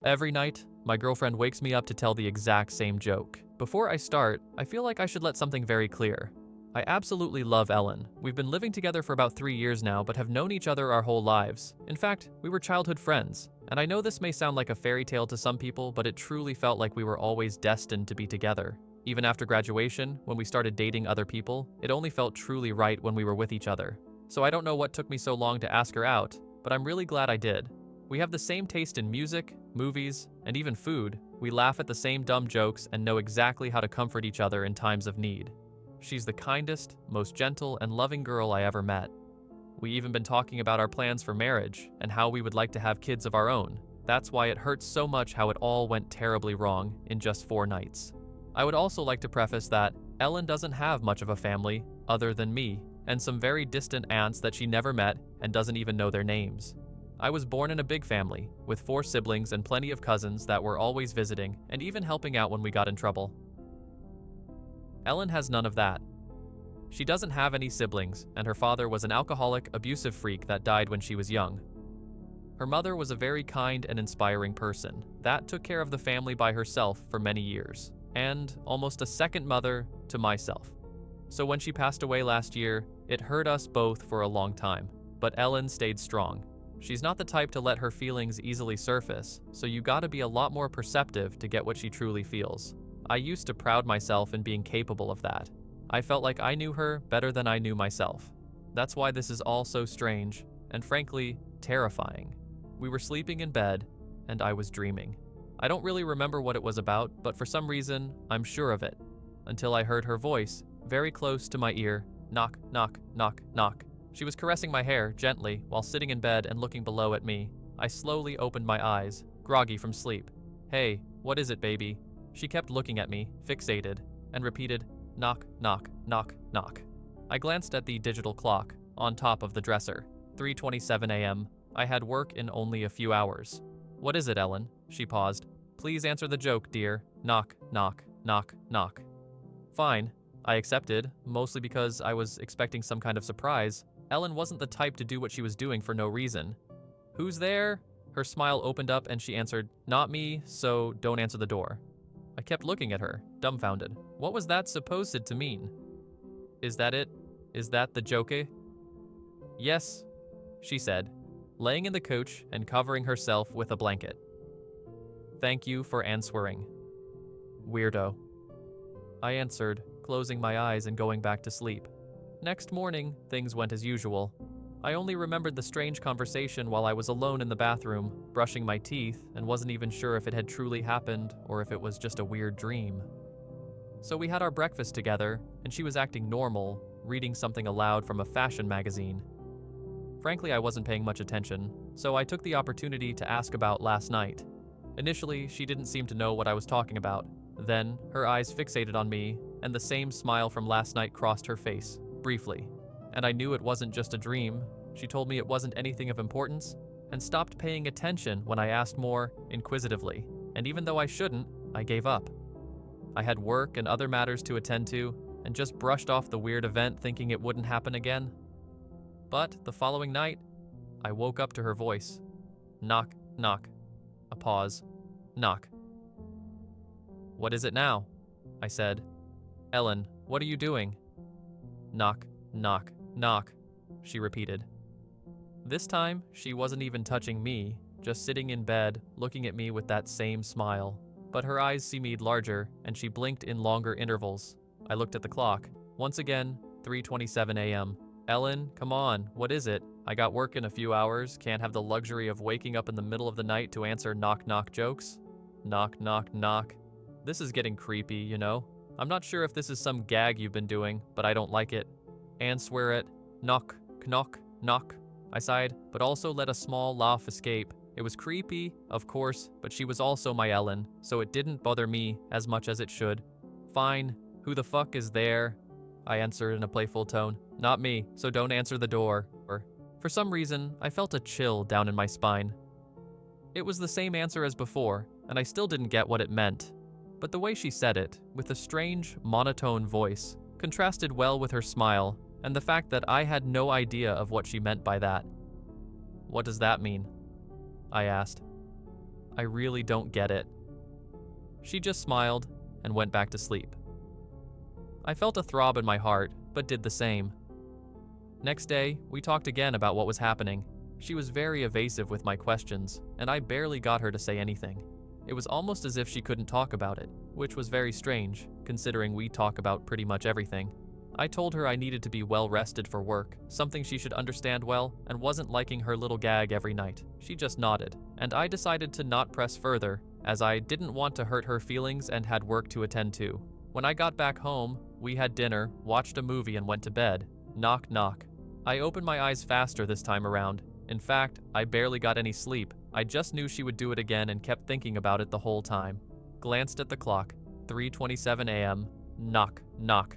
Every night, my girlfriend wakes me up to tell the exact same joke. Before I start, I feel like I should let something very clear. I absolutely love Ellen. We've been living together for about 3 years now, but have known each other our whole lives. In fact, we were childhood friends. And I know this may sound like a fairy tale to some people, but it truly felt like we were always destined to be together. Even after graduation, when we started dating other people, it only felt truly right when we were with each other. So I don't know what took me so long to ask her out, but I'm really glad I did. We have the same taste in music, movies, and even food. We laugh at the same dumb jokes and know exactly how to comfort each other in times of need. She's the kindest, most gentle, and loving girl I ever met. We even been talking about our plans for marriage and how we would like to have kids of our own. That's why it hurts so much how it all went terribly wrong in just 4 nights. I would also like to preface that Ellen doesn't have much of a family other than me and some very distant aunts that she never met and doesn't even know their names. I was born in a big family with 4 siblings and plenty of cousins that were always visiting and even helping out when we got in trouble. Ellen has none of that. She doesn't have any siblings, and her father was an alcoholic, abusive freak that died when she was young. Her mother was a very kind and inspiring person that took care of the family by herself for many years, and almost a second mother to myself. So when she passed away last year, it hurt us both for a long time, but Ellen stayed strong. She's not the type to let her feelings easily surface, so you gotta be a lot more perceptive to get what she truly feels. I used to pride myself in being capable of that. I felt like I knew her better than I knew myself. That's why this is all so strange, and frankly, terrifying. We were sleeping in bed, and I was dreaming. I don't really remember what it was about, but for some reason, I'm sure of it. Until I heard her voice, very close to my ear, knock, knock, knock, knock. She was caressing my hair gently while sitting in bed and looking below at me. I slowly opened my eyes, groggy from sleep. "Hey, what is it, baby?" She kept looking at me, fixated, and repeated, "Knock, knock, knock, knock." I glanced at the digital clock on top of the dresser. 3:27 a.m. I had work in only a few hours. "What is it, Ellen?" She paused. "Please answer the joke, dear. Knock, knock, knock, knock." Fine, I accepted, mostly because I was expecting some kind of surprise. Ellen wasn't the type to do what she was doing for no reason. "Who's there?" Her smile opened up and she answered, "Not me, so don't answer the door." I kept looking at her, dumbfounded. What was that supposed to mean? "Is that it? Is that the joke?" "Yes," she said, laying in the couch and covering herself with a blanket. "Thank you for answering." "Weirdo." I answered, closing my eyes and going back to sleep. Next morning, things went as usual. I only remembered the strange conversation while I was alone in the bathroom, brushing my teeth, and wasn't even sure if it had truly happened or if it was just a weird dream. So we had our breakfast together, and she was acting normal, reading something aloud from a fashion magazine. Frankly, I wasn't paying much attention, so I took the opportunity to ask about last night. Initially, she didn't seem to know what I was talking about. Then, her eyes fixated on me, and the same smile from last night crossed her face, briefly. And I knew it wasn't just a dream. She told me it wasn't anything of importance, and stopped paying attention when I asked more, inquisitively. And even though I shouldn't, I gave up. I had work and other matters to attend to, and just brushed off the weird event thinking it wouldn't happen again. But the following night, I woke up to her voice. Knock, knock. A pause. Knock. "What is it now?" I said. "Ellen, what are you doing?" "Knock, knock, knock," she repeated. This time, she wasn't even touching me, just sitting in bed, looking at me with that same smile. But her eyes seemed larger, and she blinked in longer intervals. I looked at the clock. Once again, 3:27 a.m. "Ellen, come on, what is it? I got work in a few hours, can't have the luxury of waking up in the middle of the night to answer knock-knock jokes. Knock, knock, knock. This is getting creepy, you know? I'm not sure if this is some gag you've been doing, but I don't like it. And swear it. Knock, knock, knock." I sighed, but also let a small laugh escape. It was creepy, of course, but she was also my Ellen, so it didn't bother me as much as it should. "Fine, who the fuck is there?" I answered in a playful tone. "Not me, so don't answer the door." For some reason, I felt a chill down in my spine. It was the same answer as before, and I still didn't get what it meant. But the way she said it, with a strange, monotone voice, contrasted well with her smile, and the fact that I had no idea of what she meant by that. "What does that mean?" I asked. I really don't get it." She just smiled and went back to sleep. I felt a throb in my heart, but did the same. Next day, we talked again about what was happening. She was very evasive with my questions, and I barely got her to say anything. It was almost as if she couldn't talk about it, which was very strange, considering we talk about pretty much everything. I told her I needed to be well rested for work, something she should understand well, and wasn't liking her little gag every night. She just nodded, and I decided to not press further, as I didn't want to hurt her feelings and had work to attend to. When I got back home, we had dinner, watched a movie, and went to bed. Knock, knock. I opened my eyes faster this time around. In fact, I barely got any sleep. I just knew she would do it again and kept thinking about it the whole time. Glanced at the clock. 3:27 a.m. Knock, knock.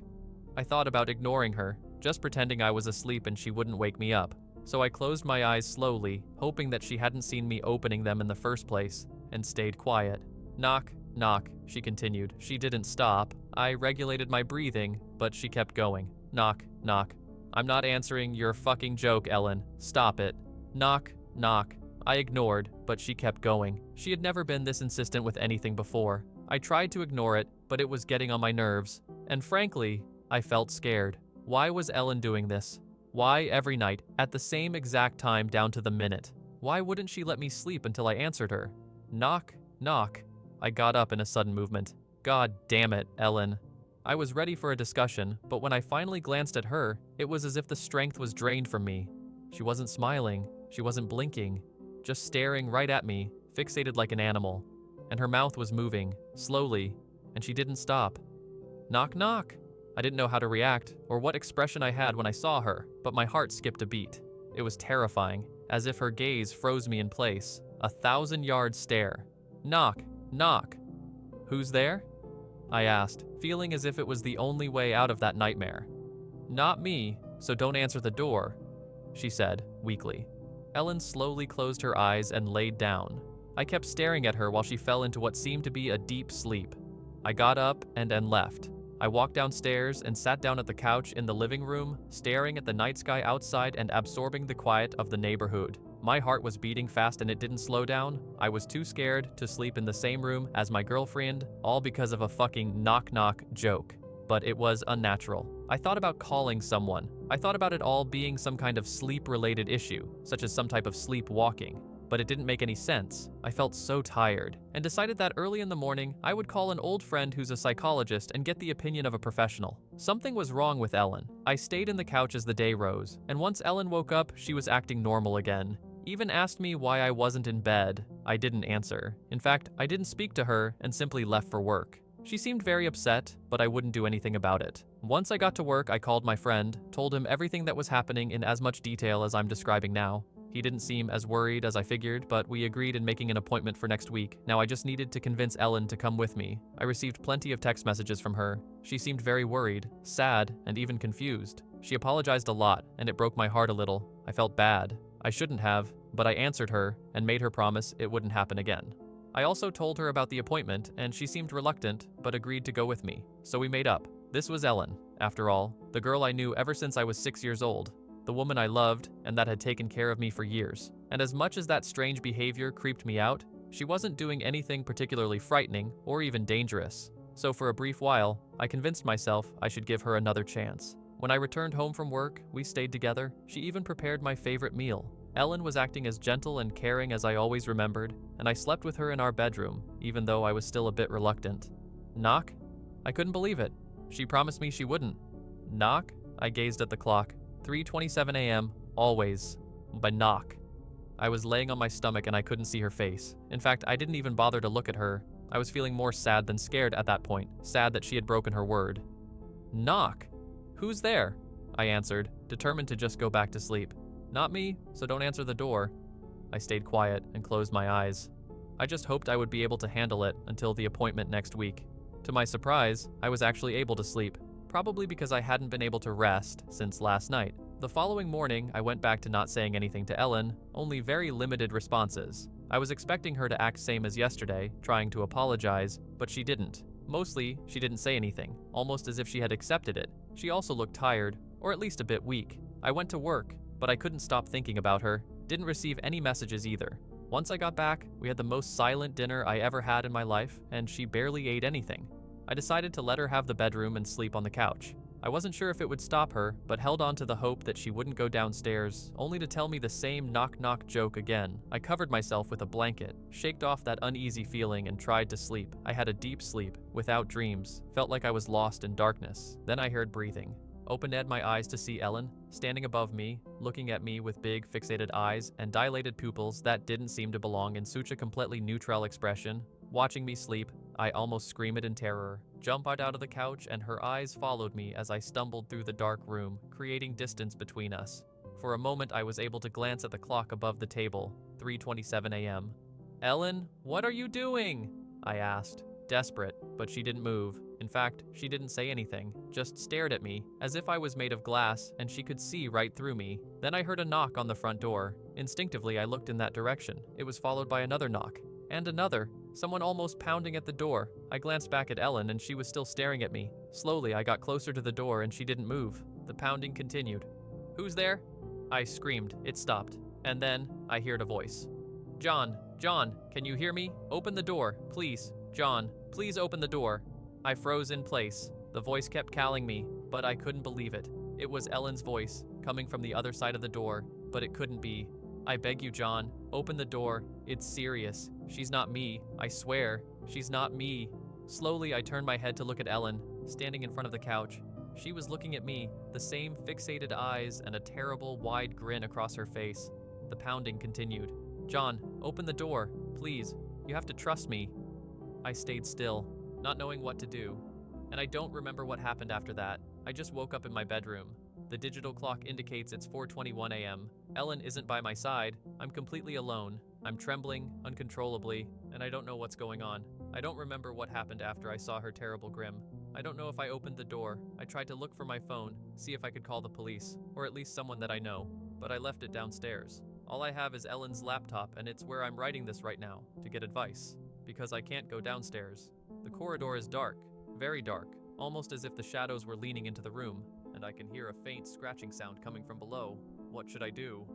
I thought about ignoring her, just pretending I was asleep and she wouldn't wake me up. So I closed my eyes slowly, hoping that she hadn't seen me opening them in the first place, and stayed quiet. Knock, knock, she continued. She didn't stop. I regulated my breathing, but she kept going. Knock, knock. I'm not answering your fucking joke, Ellen. Stop it. Knock, knock. I ignored, but she kept going. She had never been this insistent with anything before. I tried to ignore it, but it was getting on my nerves. And frankly, I felt scared. Why was Ellen doing this? Why every night, at the same exact time down to the minute? Why wouldn't she let me sleep until I answered her? Knock, knock. I got up in a sudden movement. God damn it, Ellen. I was ready for a discussion, but when I finally glanced at her, it was as if the strength was drained from me. She wasn't smiling, she wasn't blinking, just staring right at me, fixated like an animal. And her mouth was moving, slowly, and she didn't stop. Knock, knock. I didn't know how to react, or what expression I had when I saw her, but my heart skipped a beat. It was terrifying, as if her gaze froze me in place, a 1,000-yard stare. Knock, knock. Who's there? I asked, feeling as if it was the only way out of that nightmare. Not me, so don't answer the door, she said, weakly. Ellen slowly closed her eyes and laid down. I kept staring at her while she fell into what seemed to be a deep sleep. I got up and left. I walked downstairs and sat down at the couch in the living room, staring at the night sky outside and absorbing the quiet of the neighborhood. My heart was beating fast and it didn't slow down. I was too scared to sleep in the same room as my girlfriend, all because of a fucking knock-knock joke. But it was unnatural. I thought about calling someone. I thought about it all being some kind of sleep-related issue, such as some type of sleepwalking. But it didn't make any sense. I felt so tired, and decided that early in the morning, I would call an old friend who's a psychologist and get the opinion of a professional. Something was wrong with Ellen. I stayed in the couch as the day rose, and once Ellen woke up, she was acting normal again. Even asked me why I wasn't in bed. I didn't answer. In fact, I didn't speak to her and simply left for work. She seemed very upset, but I wouldn't do anything about it. Once I got to work, I called my friend, told him everything that was happening in as much detail as I'm describing now. He didn't seem as worried as I figured, but we agreed in making an appointment for next week. Now I just needed to convince Ellen to come with me. I received plenty of text messages from her. She seemed very worried, sad, and even confused. She apologized a lot, and it broke my heart a little. I felt bad. I shouldn't have, but I answered her and made her promise it wouldn't happen again. I also told her about the appointment, and she seemed reluctant, but agreed to go with me. So we made up. This was Ellen, after all, the girl I knew ever since I was 6 years old. The woman I loved, and that had taken care of me for years. And as much as that strange behavior creeped me out, she wasn't doing anything particularly frightening or even dangerous. So for a brief while, I convinced myself I should give her another chance. When I returned home from work, we stayed together. She even prepared my favorite meal. Ellen was acting as gentle and caring as I always remembered, and I slept with her in our bedroom, even though I was still a bit reluctant. Knock? I couldn't believe it. She promised me she wouldn't. Knock? I gazed at the clock. 3:27 a.m., always. But knock. I was laying on my stomach and I couldn't see her face. In fact, I didn't even bother to look at her. I was feeling more sad than scared at that point, sad that she had broken her word. Knock? Who's there? I answered, determined to just go back to sleep. Not me, so don't answer the door. I stayed quiet and closed my eyes. I just hoped I would be able to handle it until the appointment next week. To my surprise, I was actually able to sleep, probably because I hadn't been able to rest since last night. The following morning, I went back to not saying anything to Ellen, only very limited responses. I was expecting her to act same as yesterday, trying to apologize, but she didn't. Mostly, she didn't say anything, almost as if she had accepted it. She also looked tired, or at least a bit weak. I went to work, but I couldn't stop thinking about her. Didn't receive any messages either. Once I got back, we had the most silent dinner I ever had in my life, and she barely ate anything. I decided to let her have the bedroom and sleep on the couch. I wasn't sure if it would stop her, but held on to the hope that she wouldn't go downstairs, only to tell me the same knock-knock joke again. I covered myself with a blanket, shaked off that uneasy feeling, and tried to sleep. I had a deep sleep, without dreams, felt like I was lost in darkness. Then I heard breathing. Opened my eyes to see Ellen, standing above me, looking at me with big, fixated eyes and dilated pupils that didn't seem to belong in such a completely neutral expression. Watching me sleep, I almost screamed in terror, jumped out of the couch, and her eyes followed me as I stumbled through the dark room, creating distance between us. For a moment, I was able to glance at the clock above the table, 3:27 a.m. "Ellen, what are you doing?" I asked, desperate, but she didn't move. In fact, she didn't say anything, just stared at me, as if I was made of glass and she could see right through me. Then I heard a knock on the front door. Instinctively, I looked in that direction. It was followed by another knock, and another, someone almost pounding at the door. I glanced back at Ellen and she was still staring at me. Slowly, I got closer to the door and she didn't move. The pounding continued. "Who's there?" I screamed. It stopped. And then, I heard a voice. John, can you hear me? Open the door, please. John, please open the door." I froze in place. The voice kept calling me, but I couldn't believe it. It was Ellen's voice, coming from the other side of the door, but it couldn't be. "I beg you, John, open the door. It's serious. She's not me. I swear. She's not me." Slowly, I turned my head to look at Ellen, standing in front of the couch. She was looking at me, the same fixated eyes and a terrible, wide grin across her face. The pounding continued. "John, open the door, please. You have to trust me." I stayed still, not knowing what to do. And I don't remember what happened after that. I just woke up in my bedroom. The digital clock indicates it's 4:21 a.m. Ellen isn't by my side. I'm completely alone. I'm trembling uncontrollably, and I don't know what's going on. I don't remember what happened after I saw her terrible grim. I don't know if I opened the door. I tried to look for my phone, see if I could call the police, or at least someone that I know, but I left it downstairs. All I have is Ellen's laptop, and it's where I'm writing this right now, to get advice, because I can't go downstairs. The corridor is dark, very dark, almost as if the shadows were leaning into the room, and I can hear a faint scratching sound coming from below. What should I do?